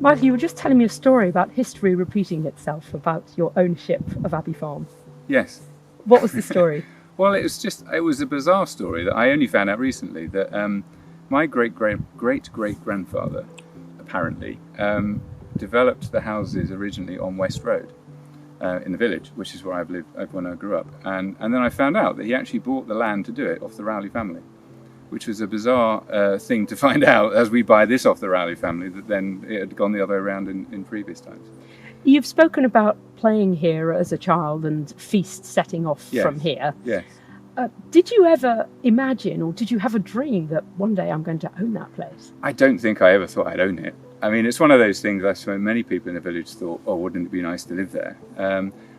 Michael, you were just telling me a story about history repeating itself, about your ownership of Abbey Farm. Yes. What was the story? Well, it was a bizarre story that I only found out recently, that my great-great-great-grandfather apparently developed the houses originally on West Road in the village, which is where I've lived when I grew up. And then I found out that he actually bought the land to do it off the Rowley family, which was a bizarre thing to find out as we buy this off the Rowley family, that then it had gone the other way around in previous times. You've spoken about playing here as a child and feast setting off Yes. from here. Yes. Did you ever imagine, or did you have a dream that one day I'm going to own that place? I don't think I ever thought I'd own it. I mean, it's one of those things I suppose many people in the village thought, oh, wouldn't it be nice to live there?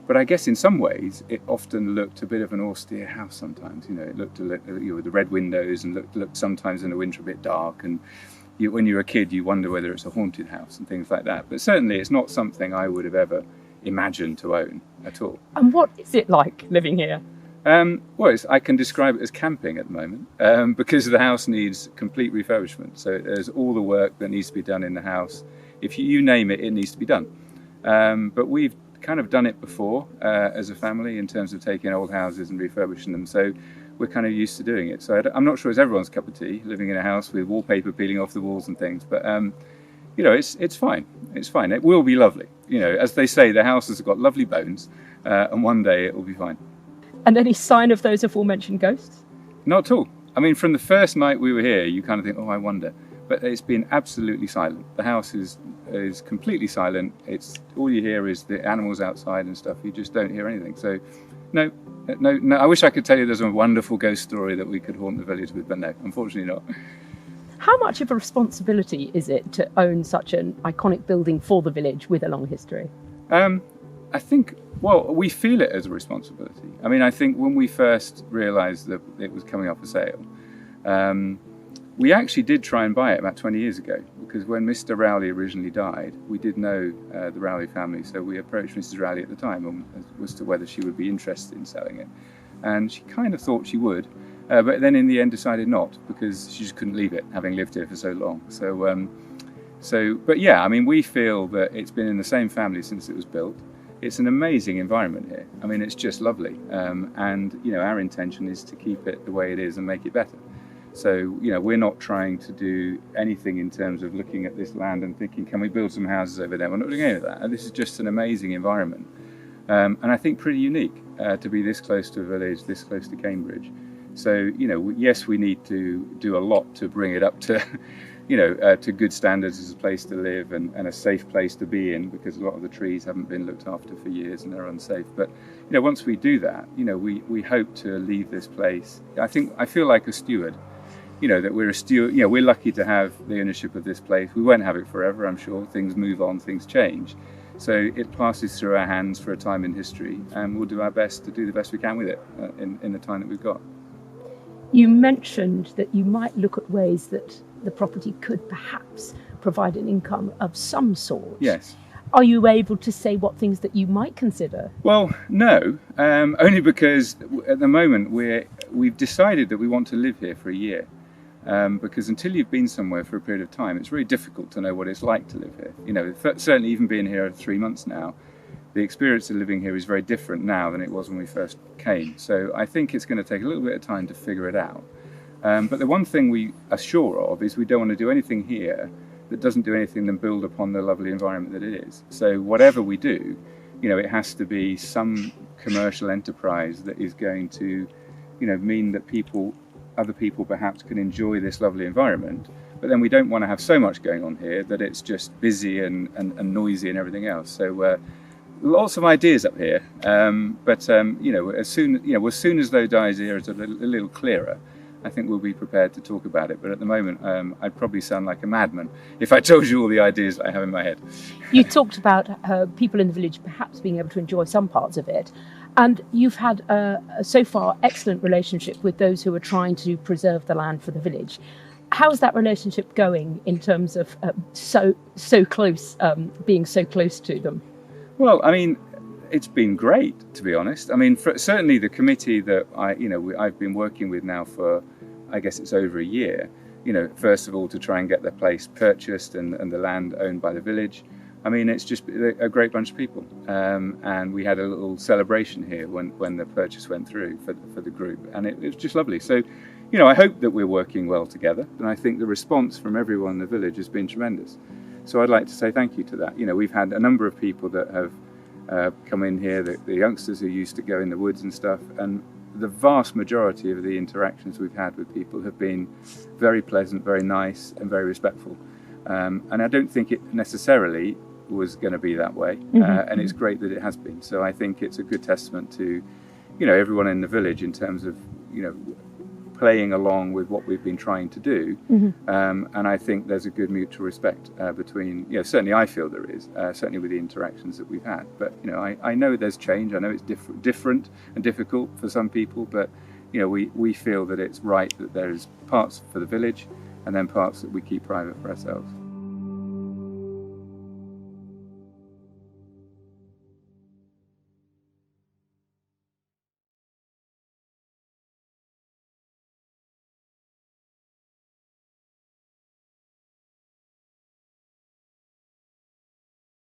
But I guess in some ways it often looked a bit of an austere house sometimes. You know, it looked with the red windows and looked sometimes in the winter a bit dark. And when you're a kid, you wonder whether it's a haunted house and things like that. But certainly it's not something I would have ever imagined to own at all. And what is it like living here? Well, I can describe it as camping at the moment, because the house needs complete refurbishment. So there's all the work that needs to be done in the house. If you name it, it needs to be done. But we've kind of done it before as a family in terms of taking old houses and refurbishing them. So we're kind of used to doing it. So I'm not sure it's everyone's cup of tea, living in a house with wallpaper peeling off the walls and things. But it's fine. It's fine. It will be lovely. You know, as they say, the house has got lovely bones, and one day it will be fine. And any sign of those aforementioned ghosts? Not at all. I mean, from the first night we were here, you kind of think, oh, I wonder. But it's been absolutely silent. The house is completely silent. It's all you hear is the animals outside and stuff. You just don't hear anything. So, no. I wish I could tell you there's a wonderful ghost story that we could haunt the village with, but no, unfortunately not. How much of a responsibility is it to own such an iconic building for the village with a long history? I think, well, we feel it as a responsibility. I mean, I think when we first realised that it was coming up for sale, we actually did try and buy it about 20 years ago, because when Mr. Rowley originally died, we did know the Rowley family, so we approached Mrs. Rowley at the time as to whether she would be interested in selling it. And she kind of thought she would, but then in the end decided not, because she just couldn't leave it, having lived here for so long. But yeah, I mean, we feel that it's been in the same family since it was built. It's an amazing environment here. I mean, it's just lovely. And, our intention is to keep it the way it is and make it better. So, we're not trying to do anything in terms of looking at this land and thinking, can we build some houses over there? We're not doing any of that. And this is just an amazing environment. And I think pretty unique to be this close to a village, this close to Cambridge. So, yes, we need to do a lot to bring it up to to good standards as a place to live and a safe place to be in, because a lot of the trees haven't been looked after for years and they're unsafe. But once we do that, we hope to leave this place. I feel like a steward, that we're a steward. We're lucky to have the ownership of this place. We won't have it forever, I'm sure. Things move on, things change. So it passes through our hands for a time in history, and we'll do our best to do the best we can with it in the time that we've got. You mentioned that you might look at ways that the property could perhaps provide an income of some sort. Yes. Are you able to say what things that you might consider? Well, no, only because at the moment we've decided that we want to live here for a year. Because until you've been somewhere for a period of time, it's really difficult to know what it's like to live here. Certainly even being here 3 months now, the experience of living here is very different now than it was when we first came. So I think it's going to take a little bit of time to figure it out. But the one thing we are sure of is we don't want to do anything here that doesn't do anything than build upon the lovely environment that it is. So whatever we do, it has to be some commercial enterprise that is going to, mean that other people perhaps can enjoy this lovely environment. But then we don't want to have so much going on here that it's just busy and noisy and everything else. So lots of ideas up here. As soon as those ideas are a little clearer, I think we'll be prepared to talk about it. But at the moment, I'd probably sound like a madman if I told you all the ideas that I have in my head. You talked about people in the village perhaps being able to enjoy some parts of it. And you've had, so far, excellent relationship with those who are trying to preserve the land for the village. How's that relationship going in terms of being so close to them? Well, I mean, it's been great, to be honest. I mean, certainly the committee that I've been working with now for, I guess it's over a year, first of all to try and get their place purchased and the land owned by the village. I mean, it's just a great bunch of people, and we had a little celebration here when the purchase went through for the group, and it was just lovely. So, I hope that we're working well together, and I think the response from everyone in the village has been tremendous. So I'd like to say thank you to that. We've had a number of people that have come in here, the youngsters who used to go in the woods and stuff, and the vast majority of the interactions we've had with people have been very pleasant, very nice, and very respectful. And I don't think it necessarily was going to be that way, and it's great that it has been. So I think it's a good testament to everyone in the village in terms of playing along with what we've been trying to do, and I think there's a good mutual respect between, certainly I feel there is, certainly with the interactions that we've had. But I know there's change. I know it's different and difficult for some people, but we feel that it's right that there's parts for the village and then parts that we keep private for ourselves.